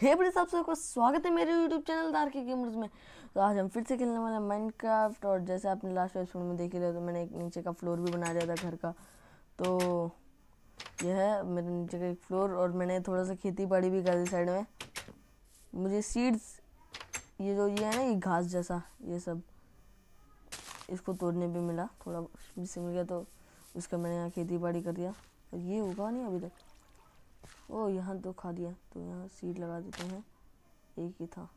हे बड़े साहब, सबको स्वागत है मेरे यूट्यूब चैनल दार के गेमर्स में। तो आज हम फिर से खेलने वाले हैं माइनक्राफ्ट। और जैसे आपने लास्ट एपिसोड में देख लिया, तो मैंने एक नीचे का फ्लोर भी बना दिया था घर का। तो यह है मेरे नीचे का एक फ्लोर। और मैंने थोड़ा सा खेती बाड़ी भी कर दी साइड में। मुझे सीड्स, ये जो ये है ना, ये घास जैसा, ये सब इसको तोड़ने पे मिला, थोड़ा जिससे मिल गया, तो उसका मैंने यहाँ खेती बाड़ी कर दिया। और ये उगा नहीं अभी तक। ओ, यहाँ तो खा दिया, तो यहाँ सीड लगा देते हैं। एक ही था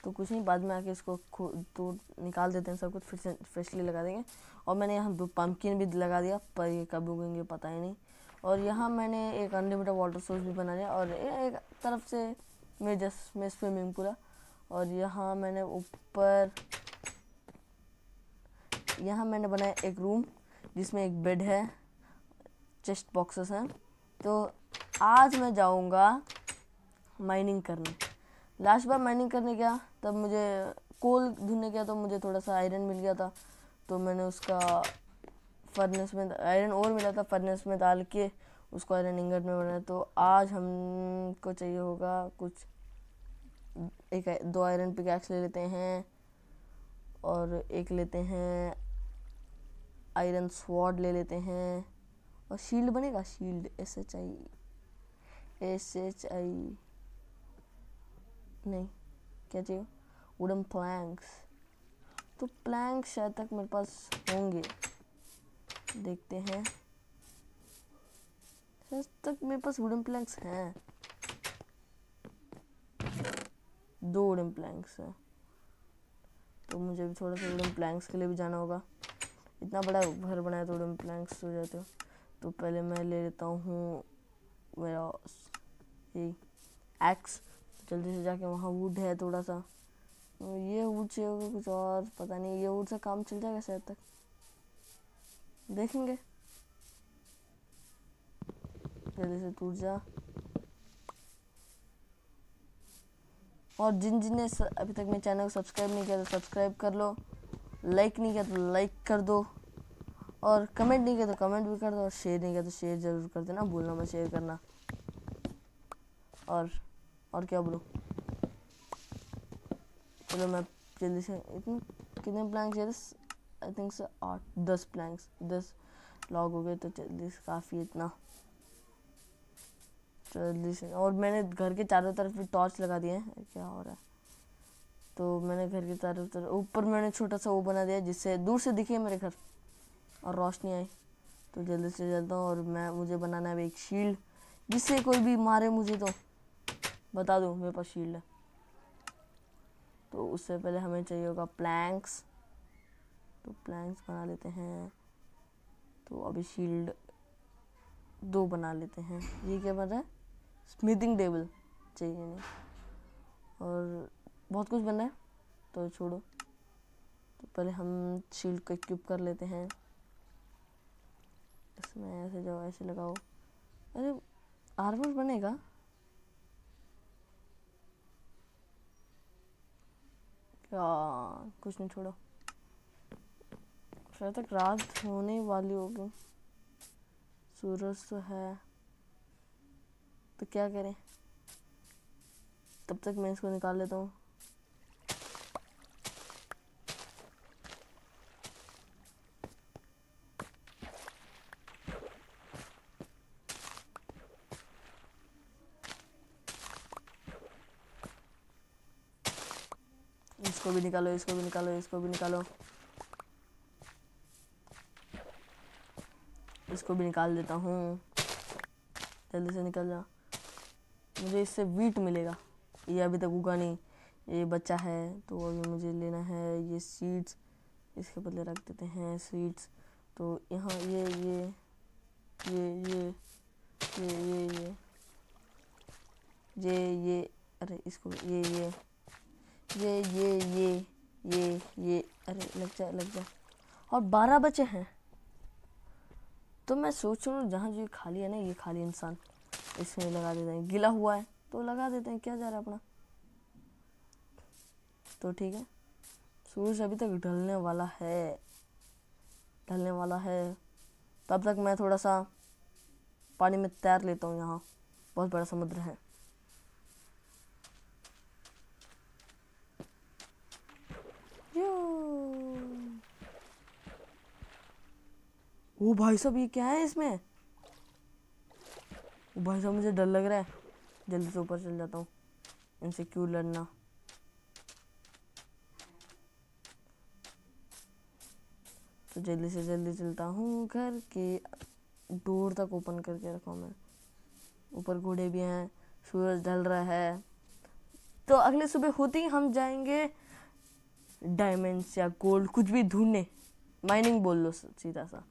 तो कुछ नहीं, बाद में आके इसको तो निकाल देते हैं सब कुछ, फिर से फ्रेशली लगा देंगे। और मैंने यहाँ 2 पंपकिन भी लगा दिया, पर ये कब उगेंगे पता ही नहीं। और यहाँ मैंने एक अनलिमिटेड वाटर सोर्स भी बना दिया, और एक तरफ से में स्विमिंग पूल है। और यहाँ मैंने ऊपर, यहाँ मैंने बनाया एक रूम जिसमें एक बेड है, चेस्ट बॉक्सेस हैं। तो आज मैं जाऊँगा माइनिंग करने। लास्ट बार माइनिंग करने गया तब मुझे कोल ढूंढने गया, तो मुझे थोड़ा सा आयरन मिल गया था। तो मैंने उसका फर्नेस में आयरन और मिला था, फर्नेस में डाल के उसको आयरन इंगट में बनाया। तो आज हमको चाहिए होगा कुछ, 2 आयरन पिकैक्स ले लेते हैं, और एक लेते हैं आयरन स्वॉर्ड ले लेते हैं। और शील्ड बनेगा, शील्ड SHI नहीं, क्या चाहिए, वुडन प्लैंक्स। तो प्लैंक शायद तक मेरे पास होंगे, देखते हैं। शायद तक मेरे पास वुडन प्लैंक्स हैं, 2 वुडन प्लैंक्स हैं। तो मुझे भी थोड़ा सा वुडन प्लैंक्स के लिए भी जाना होगा। इतना बड़ा घर बनाया तो वुडन प्लैंक्स हो जाते हो। तो पहले मैं ले लेता हूँ मेरा ये एक्स। जल्दी से जाके वहाँ वुड है थोड़ा सा, ये वुड चाहिए होगा कुछ और, पता नहीं। ये वुड से काम चल जाएगा शायद तक, देखेंगे। जल्दी से टूट जा। और जिन ने अभी तक मेरे चैनल को सब्सक्राइब नहीं किया तो सब्सक्राइब कर लो, लाइक नहीं किया तो लाइक कर दो, और कमेंट नहीं किया तो कमेंट भी कर दो, और शेयर नहीं किया तो शेयर ज़रूर कर देना, भूलना मत शेयर करना। और क्या बोलूँ, चलो मैं जल्दी से, इतने कितने प्लैंक्स है, आई थिंक से 8-10 प्लैंक्स, 10 लॉग हो गए। तो जल्दी से काफ़ी इतना, जल्दी से। और मैंने घर के चारों तरफ भी टॉर्च लगा दिए हैं। क्या हो रहा है, तो मैंने घर के चारों तरफ ऊपर मैंने छोटा सा वो बना दिया जिससे दूर से दिखे मेरे घर और रोशनी आई। तो जल्दी से चलता हूँ, और मुझे बनाना है एक शील्ड, जिससे कोई भी मारे मुझे तो बता दो मेरे पास शील्ड है। तो उससे पहले हमें चाहिए होगा प्लैंक्स, तो प्लैंक्स बना लेते हैं। तो अभी शील्ड 2 बना लेते हैं। ये क्या बन रहा है, स्मिथिंग टेबल चाहिए नहीं, और बहुत कुछ बन रहा है, तो छोड़ो। तो पहले हम शील्ड को इक्विप कर लेते हैं। इसमें ऐसे जाओ, ऐसे लगाओ। अरे आर्मर बनेगा क्या, कुछ नहीं, छोड़ो। शायद तक रात होने वाली होगी, सूरज तो है, तो क्या करें। तब तक मैं इसको निकाल लेता हूँ। इसको भी निकालो, इसको भी निकालो, इसको भी निकालो, इसको भी निकाल देता हूँ। जल्दी से निकल जा, मुझे इससे वीट मिलेगा। ये अभी तक उगा नहीं, ये बच्चा है, तो अभी मुझे लेना है ये सीड्स। इसके बदले रख देते हैं सीड्स। तो यहाँ ये ये अरे इसको ये अरे लग जा। और 12 बचे हैं। तो मैं सोच रहा हूँ जहाँ जो खाली है ना, ये खाली इंसान, इसमें लगा देते हैं। गिला हुआ है तो लगा देते हैं, क्या जा रहा है अपना। तो ठीक है, सूरज अभी तक ढलने वाला है। तब तक मैं थोड़ा सा पानी में तैर लेता हूँ। यहाँ बहुत बड़ा समुद्र है। ओ भाई साहब ये क्या है इसमें? ओ भाई साहब मुझे डर लग रहा है, जल्दी से ऊपर चल जाता हूँ, इनसे क्यों लड़ना। तो जल्दी से जल्दी चलता हूँ, घर के डोर तक ओपन करके रखा हूँ मैं। ऊपर घोड़े भी हैं, सूरज ढल रहा है। तो अगले सुबह होते ही हम जाएंगे डायमंड्स या गोल्ड कुछ भी ढूंढने, माइनिंग बोल लो सीधा सा।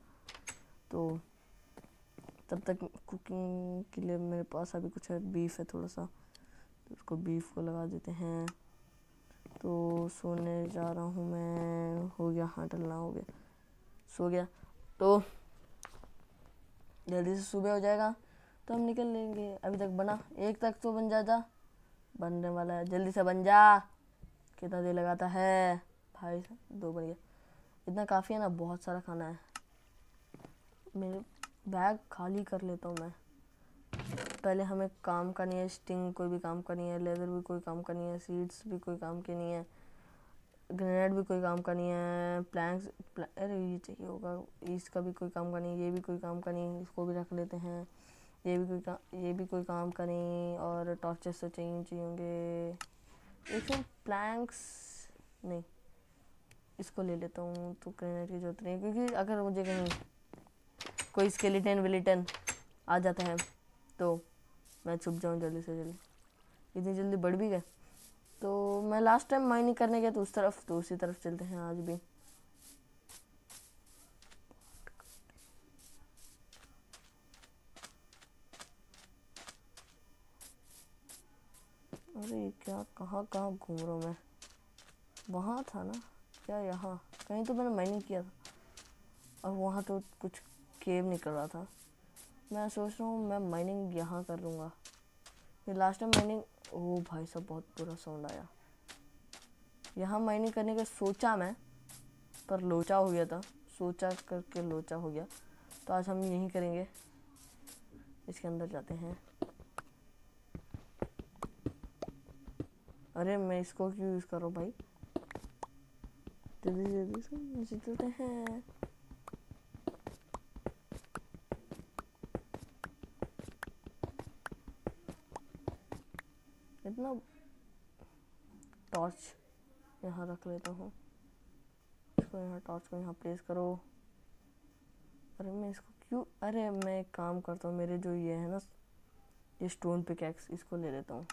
तो तब तक कुकिंग के लिए मेरे पास अभी कुछ है, बीफ है थोड़ा सा, तो उसको बीफ को लगा देते हैं। तो सोने जा रहा हूँ मैं, हो गया, हाँ ढलना हो गया, सो गया। तो जल्दी से सुबह हो जाएगा तो हम निकल लेंगे। अभी तक बना, एक तक तो बन जा, बनने वाला है, जल्दी से बन जा। कितना देर लगाता है भाई? 2 बन गया, इतना काफ़ी है ना, बहुत सारा खाना है। मेरे बैग खाली कर लेता हूँ मैं। पहले हमें काम करनी है, स्टिंग कोई भी काम करनी है, लेदर भी कोई काम करनी है, सीड्स भी कोई काम की नहीं है, ग्रेनेड भी कोई काम का नहीं है, प्लैंक्स अरे ये चाहिए होगा, इसका भी कोई काम का नहीं, ये भी कोई काम का नहीं, इसको भी रख लेते हैं। ये भी कोई काम का नहीं। और टॉर्चेस तो चाहिए होंगे। एक प्लैंक्स नहीं, इसको ले लेता हूँ। तो ग्रेनेड की जरूरत नहीं, क्योंकि अगर मुझे कहीं कोई स्केलेटन विलेटन आ जाता है तो मैं छुप जाऊँ जल्दी से जल्दी। इतनी जल्दी बढ़ भी गए। तो मैं लास्ट टाइम माइनिंग करने गया तो उस तरफ, तो उसी तरफ चलते हैं आज भी। अरे क्या, कहाँ कहाँ घूम रहा हूँ मैं? वहाँ था ना क्या, यहाँ कहीं तो मैंने माइनिंग किया था, और वहाँ तो कुछ केव निकल रहा था। मैं सोच रहा हूँ मैं माइनिंग यहाँ कर लूँगा। ये लास्ट टाइम माइनिंग, ओ भाई साहब बहुत बुरा साउंड आया। यहाँ माइनिंग करने का सोचा मैं, पर लोचा हो गया था, सोचा करके लोचा हो गया। तो आज हम यहीं करेंगे, इसके अंदर जाते हैं। अरे मैं इसको क्यों यूज़ कर रहा हूँ भाई? जल्दी जल्दी से नीचे चलते हैं। इतना टॉर्च यहाँ रख लेता हूँ, इसको यहाँ, टॉर्च को यहाँ प्लेस करो। अरे मैं इसको क्यों, अरे मैं एक काम करता हूँ, मेरे जो ये है ना, ये स्टोन पिकैक्स, इसको ले लेता हूँ,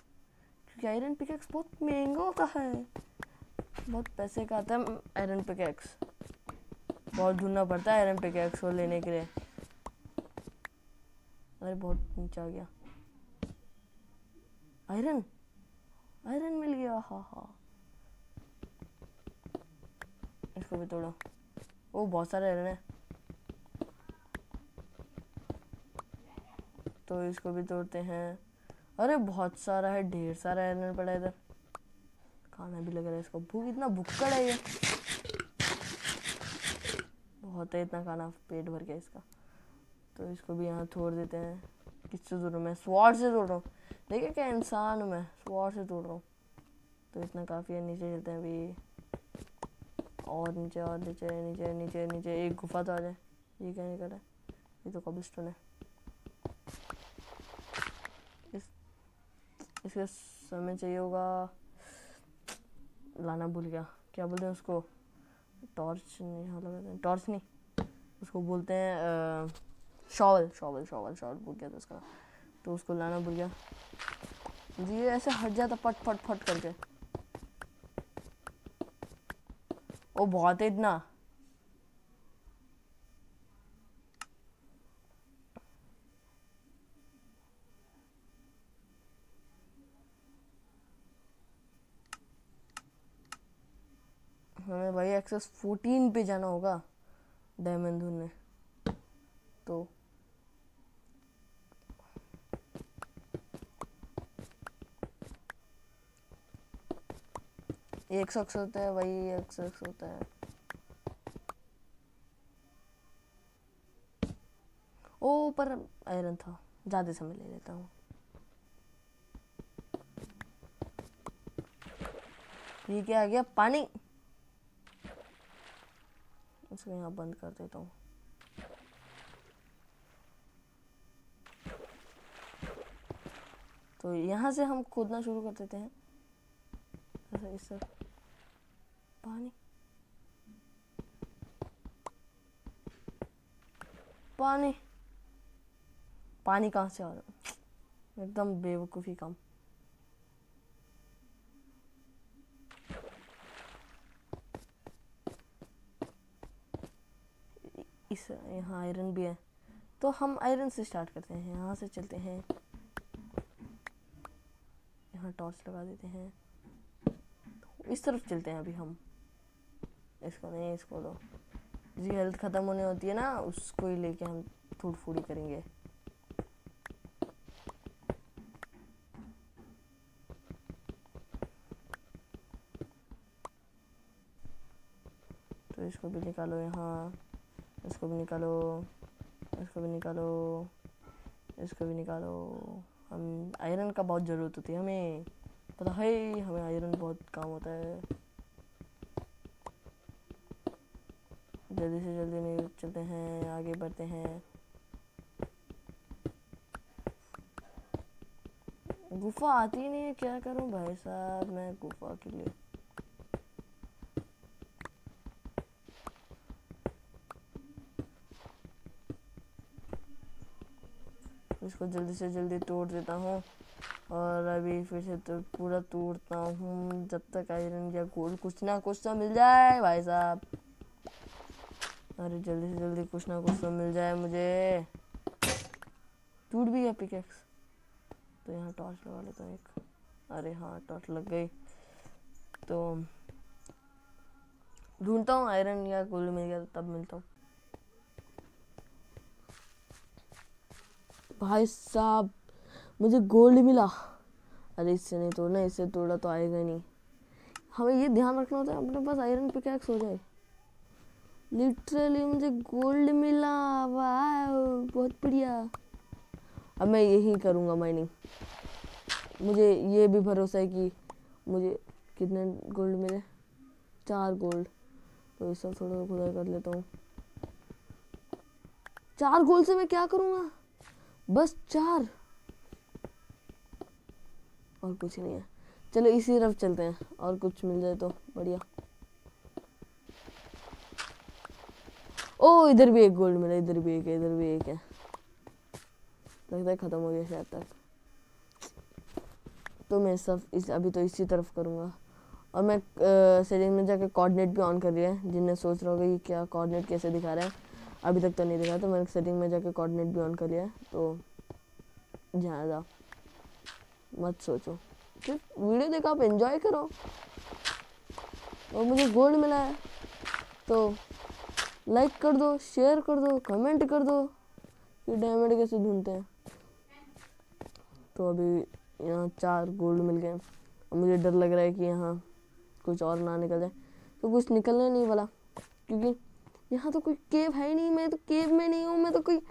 क्योंकि आयरन पिकैक्स बहुत महंगा होता है, बहुत पैसे का आता है आयरन पिकैक्स। बहुत ढूंढना पड़ता है आयरन पिकैक्स को लेने के लिए। अरे बहुत नीचे आ गया। आयरन, आयरन मिल गया, हाँ हाँ। इसको भी तोड़ो। ओ बहुत सारे आयरन है, तो इसको भी तोड़ते हैं। अरे बहुत सारा है, ढेर सारा आयरन पड़ा है इधर। खाना भी लग रहा है इसको, भूख, इतना भुक्कड़ है ये, बहुत है इतना खाना, पेट भर गया इसका। तो इसको भी यहाँ तोड़ देते हैं। किससे तोड़ रहा हूँ मैं? स्वॉर्ड से तोड़ रहा हूँ। देखिए क्या इंसान हूँ मैं, स्वॉर्ड से तोड़ रहा हूँ। तो इतना काफ़ी है, नीचे चलते हैं अभी, और नीचे, और नीचे नीचे नीचे नीचे। एक गुफा तो आ जाए। ये क्या निकला है? ये तो कॉबलस्टोन है। इसका समय चाहिए होगा, लाना भूल गया, क्या बोलते हैं उसको? टॉर्च नहीं, यहाँ लगाते हैं, टॉर्च नहीं, उसको बोलते हैं शॉवल, शॉवल शॉवल शॉवल भूल गया था उसका। तो उसको लाना भूल गया जी, ऐसे हट जाता फट फट फट करके। ओ बहुत है इतना। हमें भाई एक्सेस 14 पे जाना होगा डायमंड ढूंढने। तो एक शख्स होता है, वही एक शख्स होता है। ओ पर आयरन था, ज़्यादा समय ले लेता हूँ। ये क्या आ गया? पानी। इसको यहाँ बंद कर देता हूँ। तो यहाँ से हम खोदना शुरू कर देते हैं। ऐसा इस तरफ पानी पानी पानी कहाँ से आ रहा है, एकदम बेवकूफ़ी काम। इस यहाँ आयरन भी है, तो हम आयरन से स्टार्ट करते हैं। यहाँ से चलते हैं, यहाँ टॉर्च लगा देते हैं, इस तरफ चलते हैं। अभी हम इसको नहीं, इसको दो जी, हेल्थ ख़त्म होने होती है ना, उसको ही लेके हम थोड़ी फूड़ी करेंगे। तो इसको भी निकालो, यहाँ इसको भी निकालो, इसको भी निकालो, इसको भी निकालो। हम आयरन का बहुत ज़रूरत होती है, हमें पता है, हमें आयरन बहुत काम होता है। जल्दी से जल्दी नहीं चलते हैं, आगे बढ़ते हैं। गुफा आती नहीं है, क्या करूं भाई साहब मैं गुफा के लिए। इसको जल्दी से जल्दी तोड़ देता हूँ और अभी फिर से तो पूरा तोड़ता हूँ जब तक आयरन या गोल्ड कुछ ना कुछ तो मिल जाए भाई साहब। अरे जल्दी से जल्दी कुछ ना कुछ तो मिल जाए मुझे। टूट भी गया पिकेक्स, तो यहाँ टॉर्च लगा लेता हूँ एक। अरे हाँ टॉर्च लग गई। तो ढूंढता हूँ, आयरन या गोल्ड मिल गया तब मिलता हूँ। भाई साहब मुझे गोल्ड मिला। अरे इससे नहीं तोड़ना, इससे तोड़ा तो आएगा ही नहीं। हमें ये ध्यान रखना होता है अपने पास आयरन पिकैक्स हो जाए। लिटरली मुझे गोल्ड मिला, वाह बहुत बढ़िया। अब मैं यही करूँगा माइनिंग। मुझे ये भी भरोसा है कि मुझे कितने गोल्ड मिले, 4 गोल्ड। तो ये सब थोड़ा खुदा कर लेता हूँ। 4 गोल्ड से मैं क्या करूँगा, बस 4 और कुछ नहीं है। चलो इसी तरफ चलते हैं, और कुछ मिल जाए तो बढ़िया। ओ इधर भी एक गोल्ड मिला, इधर भी एक है, इधर भी एक है। लगता है खत्म हो गया शायद तक। तो मैं सब अभी तो इसी तरफ करूँगा। और मैं सेटिंग में जाकर कोऑर्डिनेट भी ऑन कर लिया है। जिनने सोच रहा होगा कि क्या कोऑर्डिनेट कैसे दिखा रहा है, अभी तक तो नहीं दिखा, तो मैंने सेटिंग में जाकर कोऑर्डिनेट भी ऑन कर लिया है। तो ज़्यादा मत सोचो, सिर्फ वीडियो देखो, आप एंजॉय करो। और मुझे गोल्ड मिला है तो लाइक कर दो, शेयर कर दो, कमेंट कर दो कि डायमंड कैसे ढूंढते हैं। तो अभी यहाँ 4 गोल्ड मिल गए। और मुझे डर लग रहा है कि यहाँ कुछ और ना निकल जाए। तो कुछ निकलने नहीं वाला, क्योंकि यहाँ तो कोई केव है ही नहीं। मैं तो केव में नहीं हूँ, मैं तो कोई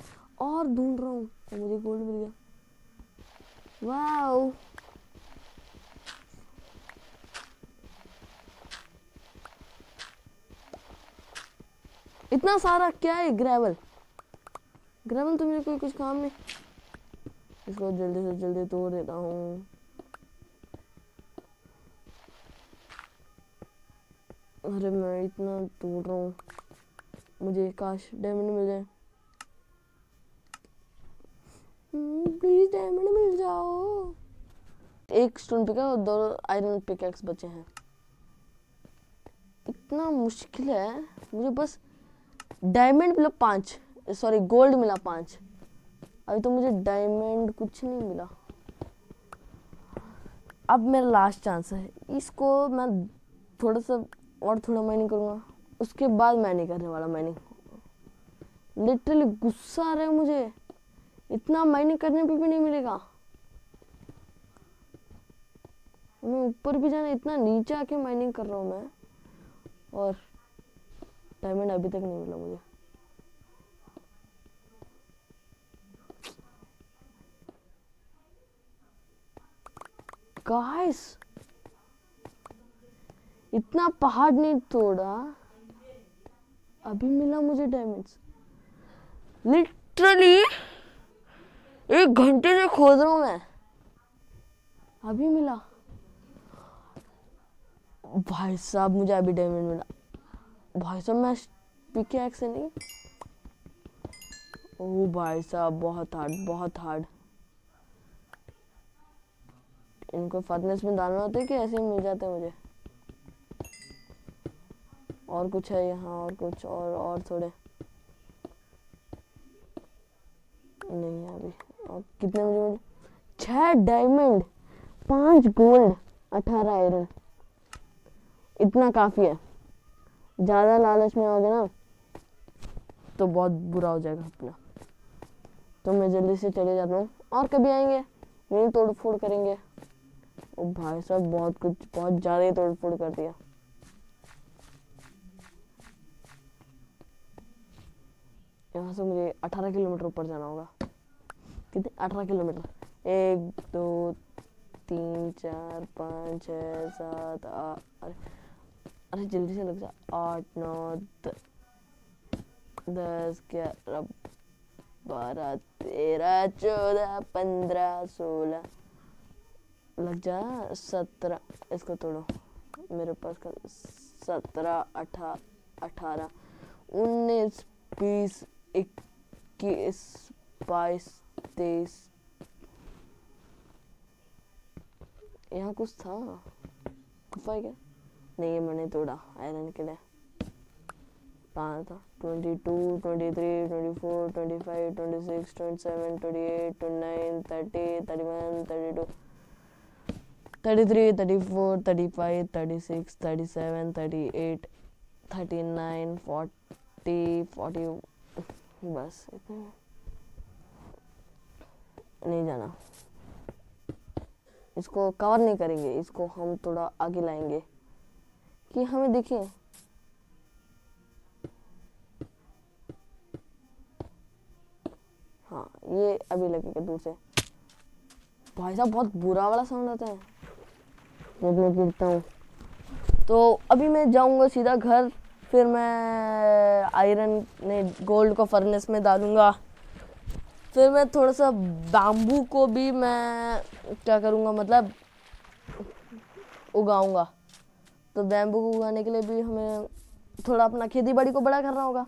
और ढूंढ रहा हूँ। तो मुझे गोल्ड मिल गया, वाओ। इतना सारा क्या है ग्रेवल? ग्रेवल तो मेरे कोई कुछ काम नहीं। इसको जल्दी से जल्दी तोड़ देता हूँ। अरे मैं इतना तोड़ रहा हूँ, मुझे काश डायमंड मिल जाए। प्लीज डायमंड मिल जाओ। 1 स्टोन पिक और 2 आयरन पिकैक्स बचे हैं। इतना मुश्किल है मुझे, बस डायमंड मिला 5, सॉरी गोल्ड मिला 5। अभी तो मुझे डायमंड कुछ नहीं मिला। अब मेरा लास्ट चांस है, इसको मैं थोड़ा सा और थोड़ा माइनिंग करूँगा, उसके बाद मैं नहीं करने वाला माइनिंग। लिटरली गुस्सा आ रहा है मुझे, इतना माइनिंग करने पे भी नहीं मिलेगा। मैं ऊपर भी जाना, इतना नीचे आके माइनिंग कर रहा हूँ मैं, और डायमंड अभी तक नहीं मिला मुझे। गाइस इतना पहाड़ नहीं तोड़ा, अभी मिला मुझे डायमंड्स। लिटरली 1 घंटे से खोद रहा हूँ मैं। अभी मिला भाई साहब, मुझे अभी डायमंड मिला भाई साहब। मैं पिकैक्स से नहीं, ओ भाई साहब बहुत हार्ड, बहुत हार्ड। इनको फर्नेस में डालना होता है कि ऐसे ही मिल जाते हैं मुझे? और कुछ है यहाँ? और कुछ और थोड़े नहीं है अभी। और कितने मुझे? 6 डायमंड, 5 गोल्ड, 18 आयरन, इतना काफी है। ज्यादा लालच में आओगे ना तो बहुत बुरा हो जाएगा अपना। तो मैं जल्दी से चले जाता हूँ, और कभी आएंगे यही तोड़ फोड़ करेंगे। ओ भाई साहब बहुत कुछ, बहुत ज्यादा ही तोड़ फोड़ कर दिया। यहाँ से मुझे 18 किलोमीटर ऊपर जाना होगा। कितने? 18 किलोमीटर। 1 2 3 4 5 6 7 8, अरे अरे जल्दी से लग जा। 8 9 10 11 12 13 14 15 16, लग जा। 17, इसको तोड़ो मेरे पास का। 17 18 19 20 21 22 23। यहाँ कुछ था, गुफा है क्या? नहीं, ये मैंने तोड़ा आयरन के लिए। कहाँ था? 22 23 24 25 26 27 28 29 30 31 32 33 34 35 36 37 38 39 40 40, बस इतना। नहीं जाना, इसको कवर नहीं करेंगे, इसको हम थोड़ा आगे लाएंगे कि हमें दिखे। हाँ ये अभी लगेगा दूर से। भाई साहब बहुत बुरा वाला साउंड आता है जब मैं गिरता हूँ। तो अभी मैं जाऊंगा सीधा घर, फिर मैं आयरन ने गोल्ड को फर्नेस में डालूंगा। फिर मैं थोड़ा सा बैम्बू को भी मैं क्या करूँगा, मतलब उगाऊंगा। तो बैम्बू को उगाने के लिए भी हमें थोड़ा अपना खेती बाड़ी को बड़ा करना होगा।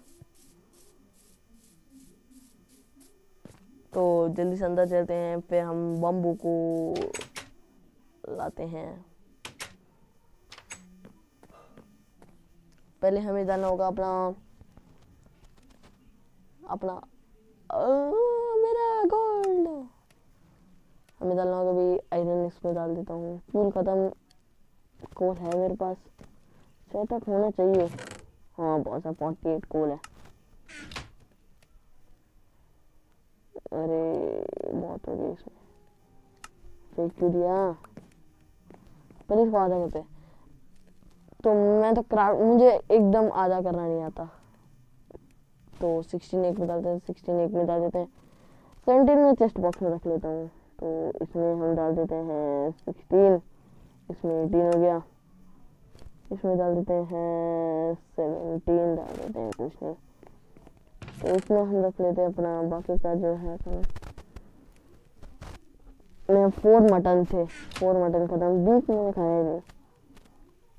तो जल्दी से अंदर चलते हैं, फिर हम बैम्बू को लाते हैं। पहले हमें डालना होगा अपना अपना मेरा गोल्ड। हमें डालना होगा भी आयरन, इसमें डाल देता हूँ। फूल खत्म, कोल है मेरे पास, शायद तक होना चाहिए। हाँ बहुत सा 48 कोल है। अरे बहुत हो गई इसमें, फेंक क्यों दिया? पहले इसको आधा करते। तो मैं तो क्राफ्ट, मुझे एकदम आधा करना नहीं आता, तो 16 एक में डालते हैं, 16 एक में डाल देते हैं। 17 में चेस्ट बॉक्स में रख लेता हूँ। तो इसमें हम डाल देते हैं 16, इसमें 18 हो गया। इसमें डाल देते हैं 17, डाल देते हैं कुछ नहीं। तो इसमें हम रख लेते हैं अपना बाकी का जो है खाना। मैं 4 मटन थे, 4 मटन खत्म, बीफ मैंने खाया नहीं।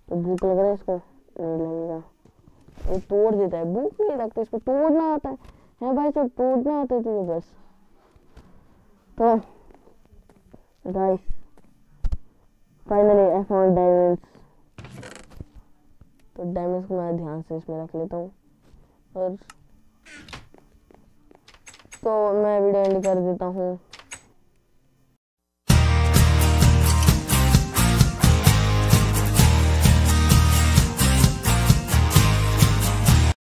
तो भूख लग रहा है, इसको नहीं लगेगा, ये तोड़ देता है। भूख नहीं लगती, इसको तोड़ना आता है भाई, सब तोड़ना आता है तुझे बस। तो guys finally I found diamonds. तो डायमंड्स को मैं ध्यान से इसमें रख लेता हूँ, और तो मैं वीडियो एंड कर देता हूँ।